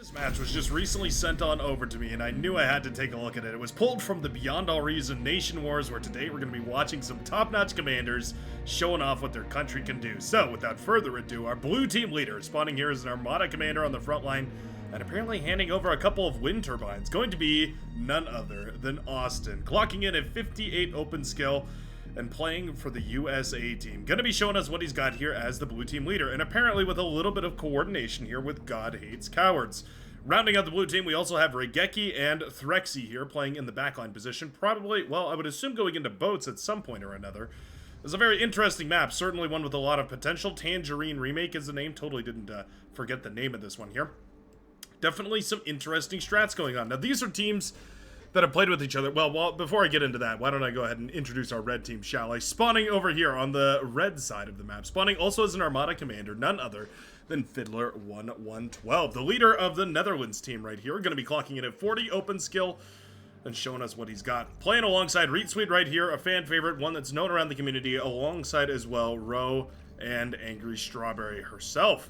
This match was just recently sent on over to me, and I knew I had to take a look at it. It was pulled from the Beyond All Reason Nation Wars, where today we're going to be watching some top-notch commanders showing off what their country can do. So, without further ado, our blue team leader, spawning here as an Armada commander on the front line, and apparently handing over a couple of wind turbines, going to be none other than Austin, clocking in at 58 open skill, and playing for the USA team. Gonna be showing us what he's got here as the blue team leader, and apparently with a little bit of coordination here with God Hates Cowards. Rounding out the blue team, we also have Regeki and Threxy here playing in the backline position. Probably, well, I would assume going into boats at some point or another. It's a very interesting map, certainly one with a lot of potential. Tangerine Remake is the name. Totally didn't forget the name of this one here. Definitely some interesting strats going on. Now, these are teams that have played with each other. Well, before I get into that, why don't I go ahead and introduce our red team, shall I? Spawning over here on the red side of the map. Spawning also as an Armada commander, none other than Fiddler 1112, the leader of the Netherlands team right here. We're going to be clocking in at 40 open skill and showing us what he's got. Playing alongside Reetsweet right here, a fan favorite, one that's known around the community, alongside as well Ro and Angry Strawberry herself.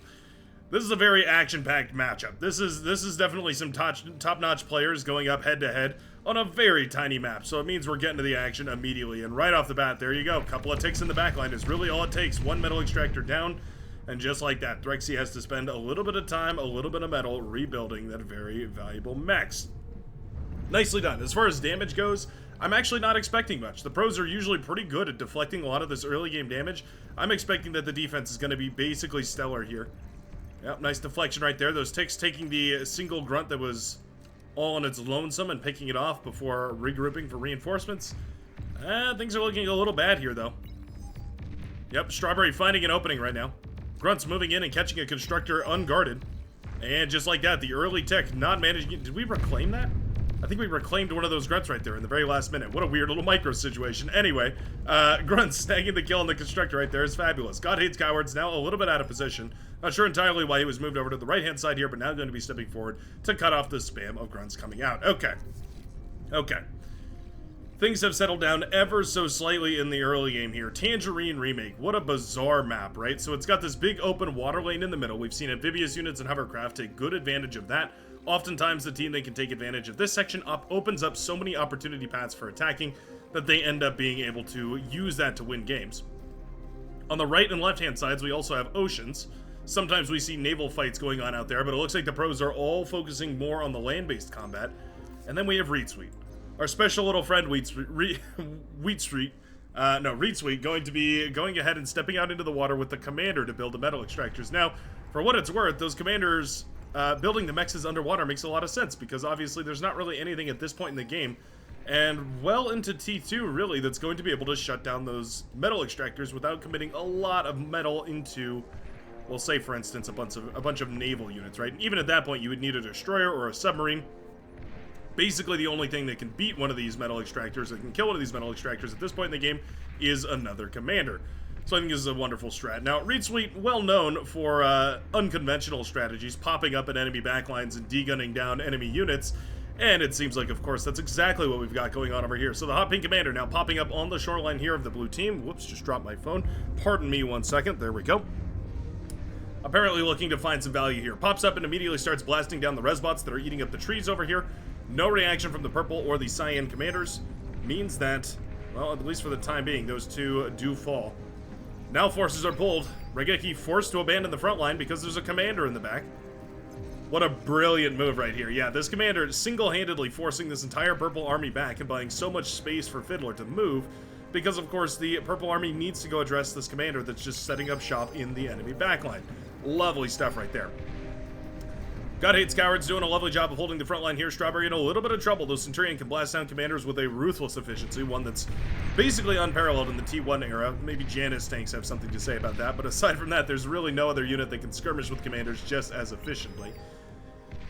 This is a very action-packed matchup. This is definitely some top-notch players going up head-to-head on a very tiny map, so it means we're getting to the action immediately. And right off the bat, there you go. Couple of ticks in the backline is really all it takes. One metal extractor down, and just like that, Threxy has to spend a little bit of time, a little bit of metal, rebuilding that very valuable mechs. Nicely done. As far as damage goes, I'm actually not expecting much. The pros are usually pretty good at deflecting a lot of this early game damage. I'm expecting that the defense is going to be basically stellar here. Yep, nice deflection right there. Those ticks taking the single grunt that was all on its lonesome and picking it off before regrouping for reinforcements. Things are looking a little bad here, though. Yep, Strawberry finding an opening right now. Grunt's moving in and catching a constructor unguarded. And just like that, the early tick not managing... Did we reclaim that? I think we reclaimed one of those grunts right there in the very last minute. What a weird little micro situation. Anyway, Grunt snagging the kill on the constructor right there is fabulous. God Hates Cowards now a little bit out of position. Not sure entirely why he was moved over to the right-hand side here, but now going to be stepping forward to cut off the spam of grunts coming out. Okay. Things have settled down ever so slightly in the early game here. Tangerine Remake. What a bizarre map, right? So it's got this big open water lane in the middle. We've seen amphibious units and hovercraft take good advantage of that. Oftentimes, the team that can take advantage of this section opens up so many opportunity paths for attacking that they end up being able to use that to win games. On the right and left-hand sides, we also have oceans. Sometimes we see naval fights going on out there, but it looks like the pros are all focusing more on the land-based combat. And then we have Reetsweet. Our special little friend Reetsweet, going to be going ahead and stepping out into the water with the commander to build the metal extractors. Now, for what it's worth, those commanders... building the mechs underwater makes a lot of sense, because obviously there's not really anything at this point in the game, and well into T2 really, that's going to be able to shut down those metal extractors without committing a lot of metal into, well, say for instance a bunch of naval units, right? Even at that point you would need a destroyer or a submarine. Basically the only thing that can beat one of these metal extractors, that can kill one of these metal extractors at this point in the game, is another commander. So I think this is a wonderful strat. Now, Reetsweet, well known for unconventional strategies, popping up at enemy backlines and degunning down enemy units, and it seems like, of course, that's exactly what we've got going on over here. So the Hot Pink Commander now popping up on the shoreline here of the blue team. Whoops, just dropped my phone. Pardon me 1 second. There we go. Apparently looking to find some value here. Pops up and immediately starts blasting down the resbots that are eating up the trees over here. No reaction from the purple or the cyan commanders. Means that, well, at least for the time being, those two do fall. Now forces are pulled. Regeki forced to abandon the front line because there's a commander in the back. What a brilliant move right here. Yeah, this commander single-handedly forcing this entire purple army back and buying so much space for Fiddler to move, because of course the purple army needs to go address this commander that's just setting up shop in the enemy backline. Lovely stuff right there. God Hates Cowards doing a lovely job of holding the front line here. Strawberry in a little bit of trouble. Those Centurion can blast down commanders with a ruthless efficiency, one that's basically unparalleled in the T1 era. Maybe Janus tanks have something to say about that, but aside from that, there's really no other unit that can skirmish with commanders just as efficiently.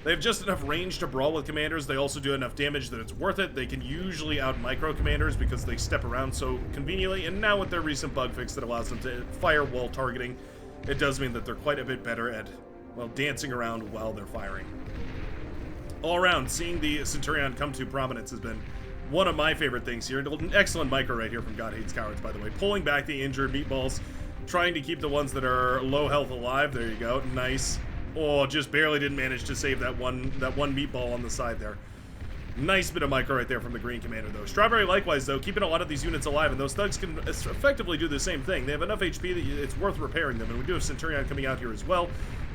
They have just enough range to brawl with commanders. They also do enough damage that it's worth it. They can usually out-micro commanders because they step around so conveniently, and now with their recent bug fix that allows them to fire while targeting, it does mean that they're quite a bit better at, well, dancing around while they're firing. All around, seeing the Centurion come to prominence has been one of my favorite things here. An excellent micro right here from God Hates Cowards, by the way. Pulling back the injured meatballs, trying to keep the ones that are low health alive. There you go. Nice. Oh, just barely didn't manage to save that one meatball on the side there. Nice bit of micro right there from the Green Commander, though. Strawberry, likewise, though, keeping a lot of these units alive, and those thugs can effectively do the same thing. They have enough HP that it's worth repairing them, and we do have Centurion coming out here as well.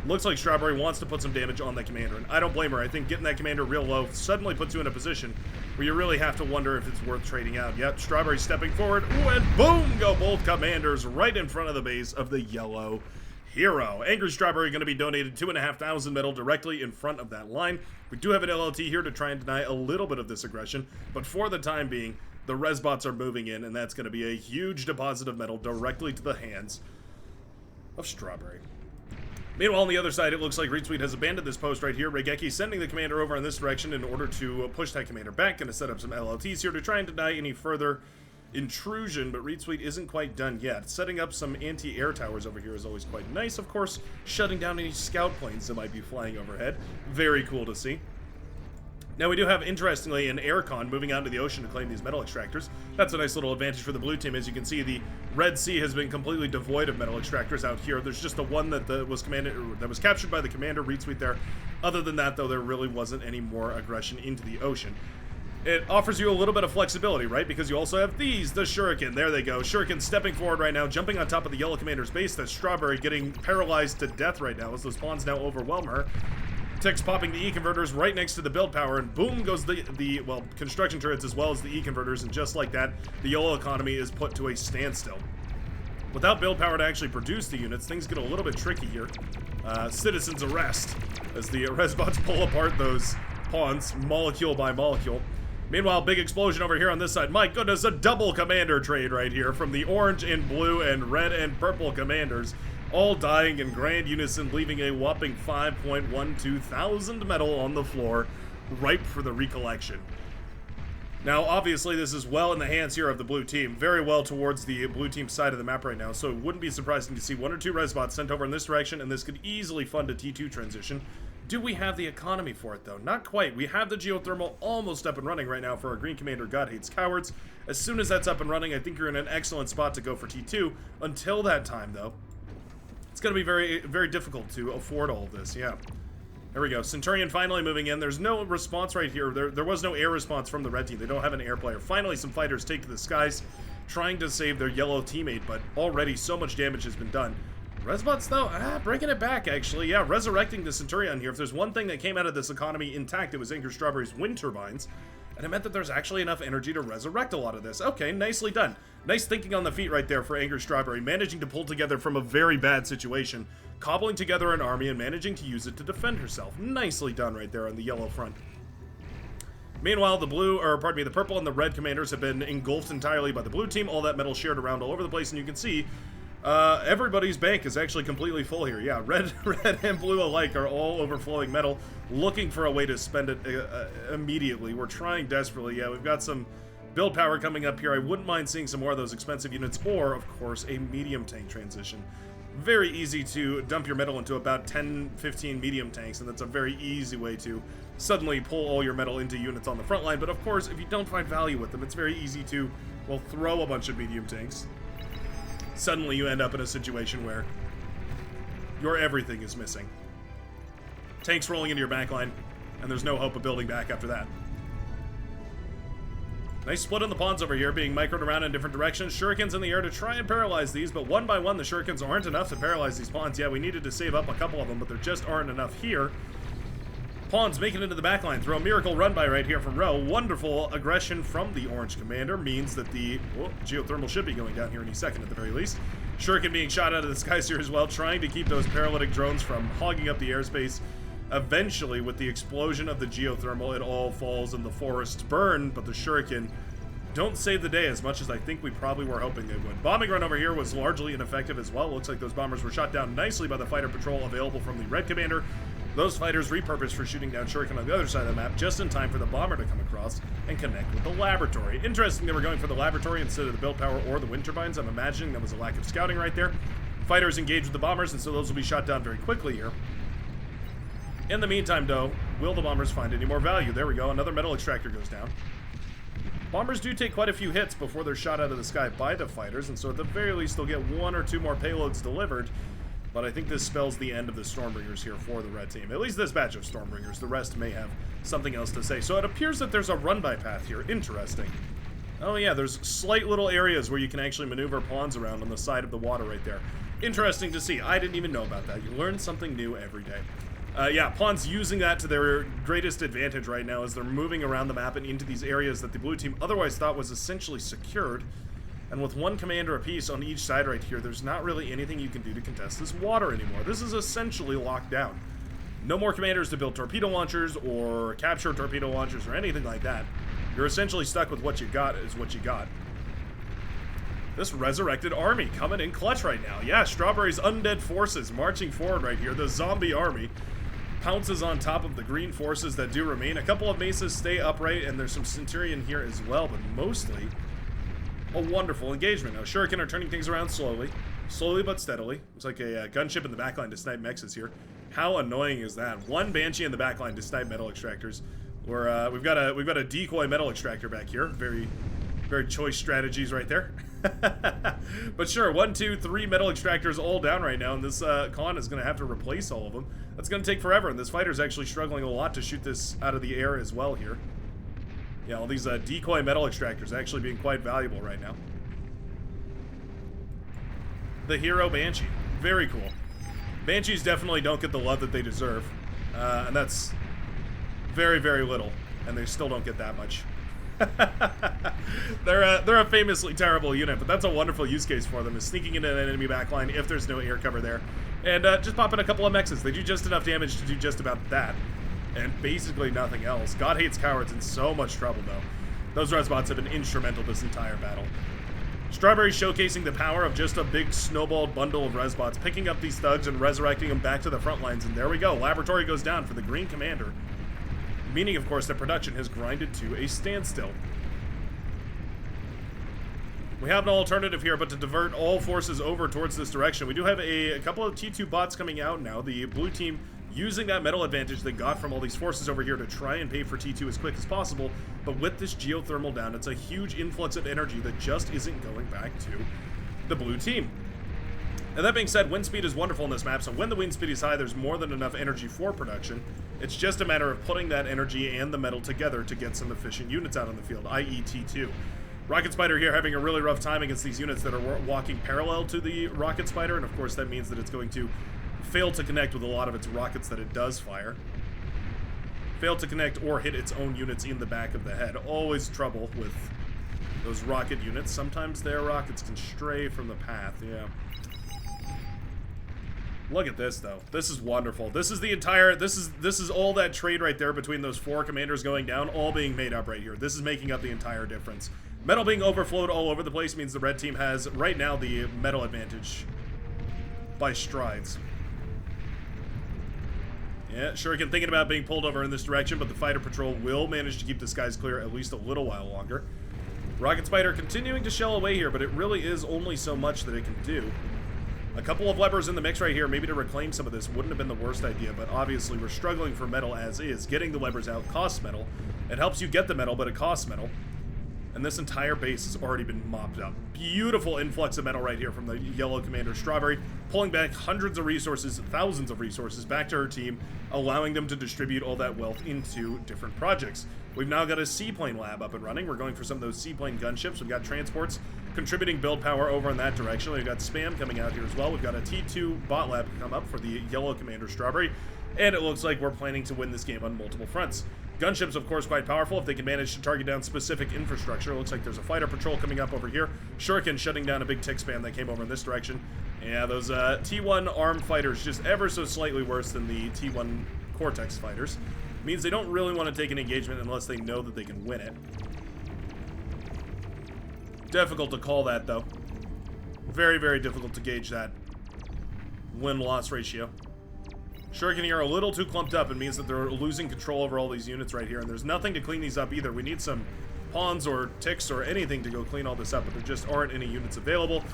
Looks like Strawberry wants to put some damage on that Commander, and I don't blame her. I think getting that Commander real low suddenly puts you in a position where you really have to wonder if it's worth trading out. Yep, Strawberry stepping forward, ooh, and boom, go both Commanders right in front of the base of the yellow hero. Angry Strawberry going to be donated 2,500 metal directly in front of that line. We do have an LLT here to try and deny a little bit of this aggression, but for the time being, the Resbots are moving in, and that's going to be a huge deposit of metal directly to the hands of Strawberry. Meanwhile, on the other side, it looks like Reed Sweet has abandoned this post right here. Regeki sending the commander over in this direction in order to push that commander back. Going to set up some LLTs here to try and deny any further intrusion, but Reed Sweet isn't quite done yet. Setting up some anti-air towers over here is always quite nice, of course. Shutting down any scout planes that might be flying overhead. Very cool to see. Now we do have, interestingly, an aircon moving out into the ocean to claim these metal extractors. That's a nice little advantage for the blue team. As you can see, the Red Sea has been completely devoid of metal extractors out here. There's just the one that was captured by the commander, Reed Sweet there. Other than that, though, there really wasn't any more aggression into the ocean. It offers you a little bit of flexibility, right? Because you also have these, the Shuriken. There they go. Shuriken stepping forward right now, jumping on top of the yellow commander's base. That's Strawberry getting paralyzed to death right now as those pawns now overwhelm her. Tech's popping the E-converters right next to the build power, and boom goes the construction turrets as well as the E-converters, and just like that, the yellow economy is put to a standstill. Without build power to actually produce the units, things get a little bit tricky here. Citizens arrest as the Resbots pull apart those pawns, molecule by molecule. Meanwhile, big explosion over here on this side. My goodness, a double commander trade right here from the orange and blue and red and purple commanders, all dying in grand unison, leaving a whopping 5.12 thousand metal on the floor, ripe for the recollection. Now, obviously, this is well in the hands here of the blue team, very well towards the blue team side of the map right now, so it wouldn't be surprising to see one or two Resbots sent over in this direction, and this could easily fund a T2 transition. Do we have the economy for it, though? Not quite. We have the geothermal almost up and running right now for our Green Commander, God Hates Cowards. As soon as that's up and running, I think you're in an excellent spot to go for T2. Until that time, though, it's going to be very, very difficult to afford all of this, yeah. There we go. Centurion finally moving in. There's no response right here. There was no air response from the red team. They don't have an air player. Finally, some fighters take to the skies, trying to save their yellow teammate, but already so much damage has been done. Resbots, though, breaking it back, actually. Yeah, resurrecting the Centurion here. If there's one thing that came out of this economy intact, it was Angry Strawberry's wind turbines. And it meant that there's actually enough energy to resurrect a lot of this. Okay, nicely done. Nice thinking on the feet right there for Angry Strawberry, managing to pull together from a very bad situation, cobbling together an army and managing to use it to defend herself. Nicely done right there on the yellow front. Meanwhile, the purple and the red commanders have been engulfed entirely by the blue team. All that metal shared around all over the place, and you can see everybody's bank is actually completely full here. Yeah, red and blue alike are all overflowing metal, looking for a way to spend it immediately. We're trying desperately. Yeah, we've got some build power coming up here. I wouldn't mind seeing some more of those expensive units, or, of course, a medium tank transition. Very easy to dump your metal into about 10-15 medium tanks, and that's a very easy way to suddenly pull all your metal into units on the front line. But, of course, if you don't find value with them, it's very easy to, well, throw a bunch of medium tanks. Suddenly you end up in a situation where your everything is missing. Tanks rolling into your backline, and there's no hope of building back after that. Nice split on the pawns over here, being microed around in different directions. Shurikens in the air to try and paralyze these, but one by one the Shurikens aren't enough to paralyze these pawns. Yeah, we needed to save up a couple of them, but there just aren't enough here. Pawns make it into the backline. Throw a miracle run by right here from Row. Wonderful aggression from the orange commander means that the geothermal should be going down here any second at the very least. Shuriken being shot out of the skies here as well, trying to keep those paralytic drones from hogging up the airspace. Eventually, with the explosion of the geothermal, it all falls and the forests burn, but the Shuriken don't save the day as much as I think we probably were hoping they would. Bombing run over here was largely ineffective as well. Looks like those bombers were shot down nicely by the fighter patrol available from the red commander. Those fighters repurposed for shooting down Shuriken on the other side of the map just in time for the bomber to come across and connect with the laboratory. Interesting they were going for the laboratory instead of the build power or the wind turbines. I'm imagining that was a lack of scouting right there. Fighters engage with the bombers, and so those will be shot down very quickly here. In the meantime, though, will the bombers find any more value? There we go. Another metal extractor goes down. Bombers do take quite a few hits before they're shot out of the sky by the fighters, and so at the very least they'll get one or two more payloads delivered. But I think this spells the end of the Stormbringers here for the red team. At least this batch of Stormbringers. The rest may have something else to say. So it appears that there's a run-by path here. Interesting. Oh yeah, there's slight little areas where you can actually maneuver pawns around on the side of the water right there. Interesting to see. I didn't even know about that. You learn something new every day. Yeah, pawns using that to their greatest advantage right now as they're moving around the map and into these areas that the blue team otherwise thought was essentially secured. And with one commander apiece on each side right here, there's not really anything you can do to contest this water anymore. This is essentially locked down. No more commanders to build torpedo launchers or capture torpedo launchers or anything like that. You're essentially stuck with what you got is what you got. This resurrected army coming in clutch right now. Yeah, Strawberry's undead forces marching forward right here. The zombie army pounces on top of the green forces that do remain. A couple of mesas stay upright, and there's some Centurion here as well, but mostly a wonderful engagement. Now, Shuriken are turning things around slowly. Slowly but steadily. Looks like a gunship in the backline to snipe mexes here. How annoying is that? One Banshee in the backline to snipe metal extractors. We've got a decoy metal extractor back here. Very, very choice strategies right there. But sure, 1, 2, 3 metal extractors all down right now, and this Khan is going to have to replace all of them. That's going to take forever, and this fighter's actually struggling a lot to shoot this out of the air as well here. Yeah, all these decoy metal extractors actually being quite valuable right now. The Hero Banshee. Very cool. Banshees definitely don't get the love that they deserve, and that's very, very little, and they still don't get that much. They're a famously terrible unit, but that's a wonderful use case for them, is sneaking into an enemy backline if there's no air cover there, and just popping a couple of mexes. They do just enough damage to do just about that, and basically nothing else. God Hates Cowards in so much trouble, though. Those Resbots have been instrumental this entire battle. Strawberry showcasing the power of just a big snowballed bundle of Resbots, picking up these thugs and resurrecting them back to the front lines, and there we go. Laboratory goes down for the green commander. Meaning, of course, that production has grinded to a standstill. We have an alternative here, but to divert all forces over towards this direction. We do have a couple of T2 bots coming out now. The blue team using that metal advantage they got from all these forces over here to try and pay for T2 as quick as possible. But with this geothermal down, it's a huge influx of energy that just isn't going back to the blue team. And that being said, wind speed is wonderful in this map, so when the wind speed is high, there's more than enough energy for production. It's just a matter of putting that energy and the metal together to get some efficient units out on the field, i.e. T2. Rocket Spider here having a really rough time against these units that are walking parallel to the Rocket Spider, and of course that means that it's going to fail to connect with a lot of its rockets that it does fire. Fail to connect or hit its own units in the back of the head. Always trouble with those rocket units. Sometimes their rockets can stray from the path, yeah. Look at this, though. This is wonderful. This is the entire... This is all that trade right there between those 4 commanders going down, all being made up right here. This is making up the entire difference. Metal being overflowed all over the place means the red team has, right now, the metal advantage by strides. Yeah, Shuriken thinking about being pulled over in this direction, but the fighter patrol will manage to keep the skies clear at least a little while longer. Rocket Spider continuing to shell away here, but it really is only so much that it can do. A couple of levers in the mix right here, maybe to reclaim some of this, wouldn't have been the worst idea, but obviously we're struggling for metal as is. Getting the levers out costs metal. It helps you get the metal, but it costs metal. And this entire base has already been mopped up. Beautiful influx of metal right here from the yellow commander Strawberry, pulling back hundreds of resources, thousands of resources back to her team, allowing them to distribute all that wealth into different projects. We've now got a seaplane lab up and running. We're going for some of those seaplane gunships. We've got transports contributing build power over in that direction. We've got spam coming out here as well. We've got a T2 bot lab come up for the yellow commander Strawberry, and it looks like we're planning to win this game on multiple fronts. Gunships, of course, quite powerful if they can manage to target down specific infrastructure. It looks like there's a fighter patrol coming up over here. Shuriken shutting down a big tick spam that came over in this direction. Yeah, those T1 armed fighters, just ever so slightly worse than the T1 Cortex fighters. Means they don't really want to take an engagement unless they know that they can win it. Difficult to call that, though. Very, very difficult to gauge that win-loss ratio. Shuriken here are a little too clumped up. It means that they're losing control over all these units right here, and there's nothing to clean these up either. We need some pawns or ticks or anything to go clean all this up, but there just aren't any units available.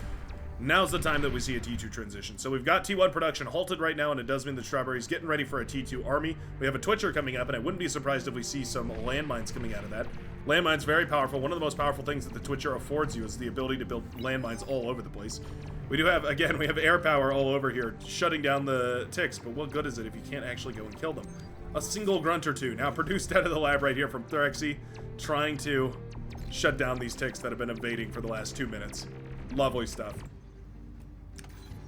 Now's the time that we see a T2 transition. So we've got T1 production halted right now, and it does mean that Strawberry's getting ready for a T2 army. We have a Twitcher coming up, and I wouldn't be surprised if we see some landmines coming out of that. Landmines, very powerful. One of the most powerful things that the Twitcher affords you is the ability to build landmines all over the place. We do have, again, we have air power all over here, shutting down the ticks, but what good is it if you can't actually go and kill them? A single grunt or two, now produced out of the lab right here from Thyrexy, trying to shut down these ticks that have been evading for the last 2 minutes. Lovely stuff.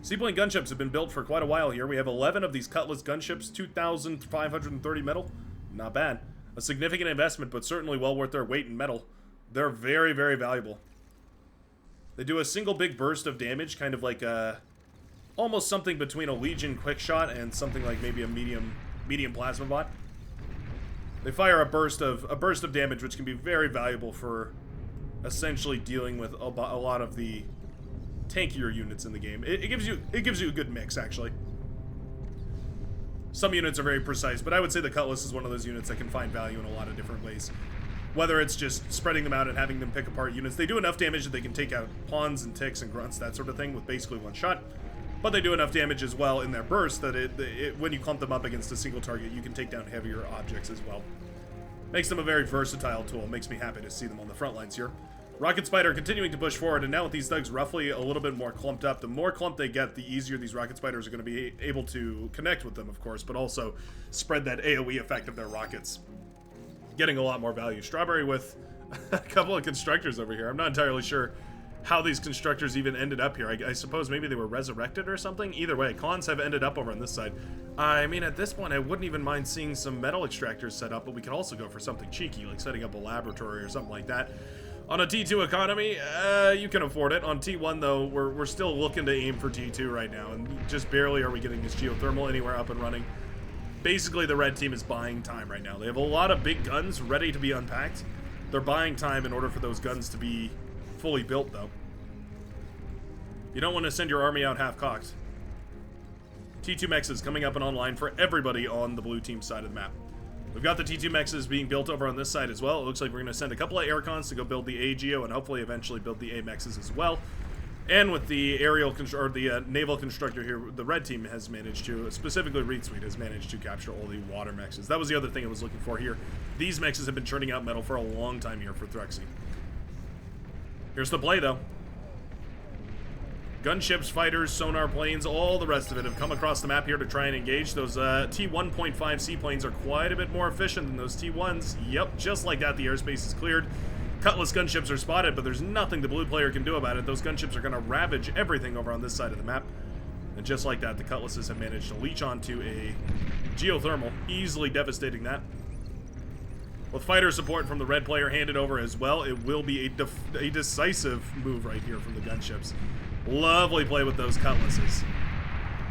Seaplane gunships have been built for quite a while here. We have 11 of these Cutlass gunships, 2,530 metal. Not bad. A significant investment, but certainly well worth their weight in metal. They're very, very valuable. They do a single big burst of damage, kind of like a... almost something between a Legion quick shot and something like maybe a medium plasma bot. They fire a burst of damage, which can be very valuable for essentially dealing with a lot of the tankier units in the game. It gives you a good mix, actually. Some units are very precise, but I would say the Cutlass is one of those units that can find value in a lot of different ways. Whether it's just spreading them out and having them pick apart units. They do enough damage that they can take out pawns and ticks and grunts, that sort of thing, with basically one shot. But they do enough damage as well in their burst that when you clump them up against a single target, you can take down heavier objects as well. Makes them a very versatile tool. Makes me happy to see them on the front lines here. Rocket Spider continuing to push forward, and now with these thugs roughly a little bit more clumped up, the more clumped they get, the easier these Rocket Spiders are going to be able to connect with them, of course, but also spread that AoE effect of their rockets. Getting a lot more value. Strawberry with a couple of constructors over here. I'm not entirely sure how these constructors even ended up here. I suppose maybe they were resurrected or something. Either way, cons have ended up over on this side. I mean, at this point, I wouldn't even mind seeing some metal extractors set up, but we could also go for something cheeky, like setting up a laboratory or something like that. On a T2 economy, you can afford it. On T1, though, we're still looking to aim for T2 right now, and just barely are we getting this geothermal anywhere up and running. Basically, the red team is buying time right now. They have a lot of big guns ready to be unpacked. They're buying time in order for those guns to be fully built, though. You don't want to send your army out half-cocked. T2 mexes coming up and online for everybody on the blue team side of the map. We've got the T2 mexes being built over on this side as well. It looks like we're going to send a couple of aircons to go build the A Geo and hopefully eventually build the A mexes as well. And with the naval constructor here, the red team has managed to, specifically Reed Sweet, has managed to capture all the water mexes. That was the other thing I was looking for here. These mexes have been churning out metal for a long time here for Thyrexy. Here's the play, though. Gunships, fighters, sonar planes, all the rest of it have come across the map here to try and engage. Those T1.5 seaplanes are quite a bit more efficient than those T1s. Yep, just like that, the airspace is cleared. Cutlass gunships are spotted, but there's nothing the blue player can do about it. Those gunships are going to ravage everything over on this side of the map. And just like that, the Cutlasses have managed to leech onto a geothermal, easily devastating that. With fighter support from the red player handed over as well, it will be a decisive move right here from the gunships. Lovely play with those Cutlasses.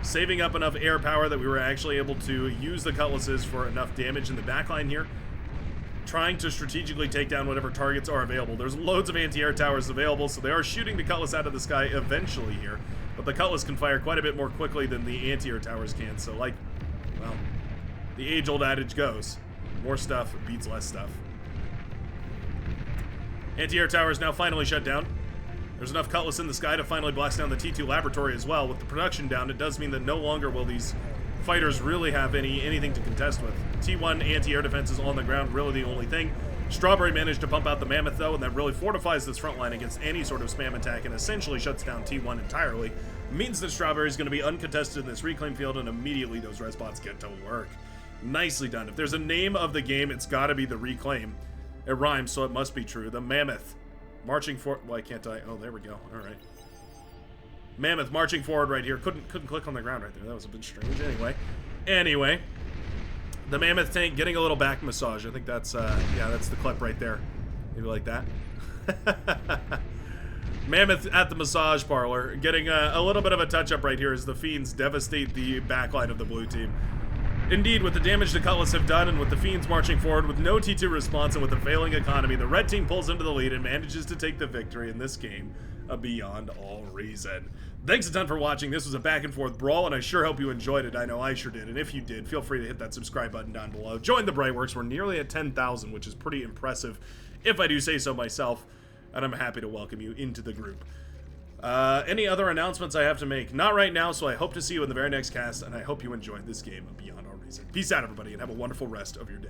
Saving up enough air power that we were actually able to use the Cutlasses for enough damage in the backline here. Trying to strategically take down whatever targets are available. There's loads of anti-air towers available, so they are shooting the Cutlass out of the sky eventually here. But the Cutlass can fire quite a bit more quickly than the anti-air towers can, so like, well, the age-old adage goes, more stuff beats less stuff. Anti-air towers now finally shut down. There's enough Cutlass in the sky to finally blast down the T2 laboratory as well. With the production down, it does mean that no longer will these fighters really have anything to contest with. T1 anti-air defense is on the ground, really the only thing. Strawberry managed to pump out the Mammoth, though, and that really fortifies this front line against any sort of spam attack and essentially shuts down T1 entirely. Means that Strawberry is going to be uncontested in this reclaim field, and immediately those res bots get to work. Nicely done. If there's a name of the game, it's got to be the Reclaim. It rhymes, so it must be true. The Mammoth marching forward. Why can't I? Oh, there we go. All right. Mammoth marching forward right here. Couldn't click on the ground right there. That was a bit strange. Anyway, the Mammoth tank getting a little back massage. I think that's yeah, that's the clip right there. Maybe like that. Mammoth at the massage parlor, getting a little bit of a touch up right here as the Fiends devastate the backline of the blue team. Indeed, with the damage the Cutlass have done, and with the Fiends marching forward with no T2 response and with a failing economy, the red team pulls into the lead and manages to take the victory in this game beyond all reason. Thanks a ton for watching. This was a back and forth brawl, and I sure hope you enjoyed it. I know I sure did, and if you did, feel free to hit that subscribe button down below. Join the Brightworks. We're nearly at 10,000, which is pretty impressive, if I do say so myself, and I'm happy to welcome you into the group. Any other announcements I have to make? Not right now, so I hope to see you in the very next cast, and I hope you enjoyed this game beyond all reason. Peace out, everybody, and have a wonderful rest of your day.